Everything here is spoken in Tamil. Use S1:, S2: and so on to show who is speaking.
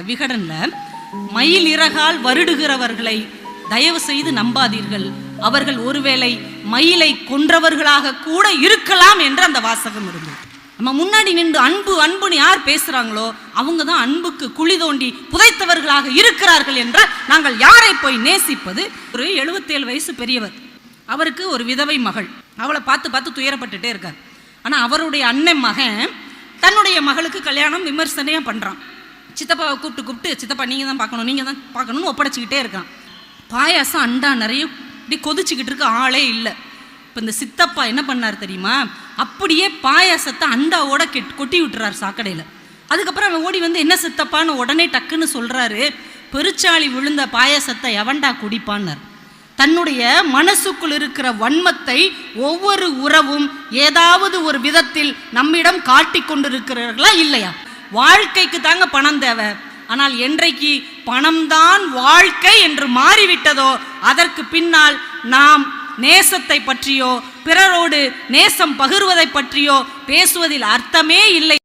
S1: விகடன்ல மயில் இறகால் வருடுகிறவர்களை தயவு செய்து நம்பாதீர்கள், அவர்கள் ஒருவேளை மயிலை கொன்றவர்களாக கூட இருக்கலாம் என்று அந்த வாசகம் இருந்தது. நம்ம முன்னாடி நின்று அன்பு அன்புன்னு யார் பேசுறாங்களோ அவங்க தான் அன்புக்கு குழி தோண்டி புதைத்தவர்களாக இருக்கிறார்கள் என்று நாங்கள் யாரை போய் நேசிப்பது? ஒரு 77 வயசு பெரியவர், அவருக்கு ஒரு விதவை மகள், அவளை பார்த்து பார்த்து துயரப்பட்டுட்டே இருக்கார். ஆனால் அவருடைய அண்ணன் மகன் தன்னுடைய மகளுக்கு கல்யாணம் விமர்சனையாக பண்ணுறான். சித்தப்பாவை கூப்பிட்டு சித்தப்பா நீங்கள் தான் பார்க்கணும்னு ஒப்படைச்சிக்கிட்டே இருக்கான். பாயாசம் அண்டா நிறைய இப்படி கொதிச்சுக்கிட்டு இருக்க, ஆளே இல்லை. இப்போ இந்த சித்தப்பா என்ன பண்ணார் தெரியுமா? அப்படியே பாயாசத்தை அண்டாவோட கொட்டி விட்டுறாரு சாக்கடையில். அதுக்கப்புறம் அவன் ஓடி வந்து என்ன சித்தப்பான்னு உடனே டக்குன்னு சொல்கிறாரு, பெருச்சாளி விழுந்த பாயாசத்தை எவன்டா குடிப்பான்னார். தன்னுடைய மனசுக்குள் இருக்கிற வன்மத்தை ஒவ்வொரு உறவும் ஏதாவது ஒரு விதத்தில் நம்மிடம் காட்டி கொண்டிருக்கிறார்களா இல்லையா? வாழ்க்கைக்கு தாங்க பணம் தேவை, ஆனால் என்றைக்கு பணம்தான் வாழ்க்கை என்று மாறிவிட்டதோ அதற்கு பின்னால் நாம் நேசத்தை பற்றியோ பிறரோடு நேசம் பகிர்வதை பற்றியோ பேசுவதில் அர்த்தமே இல்லை.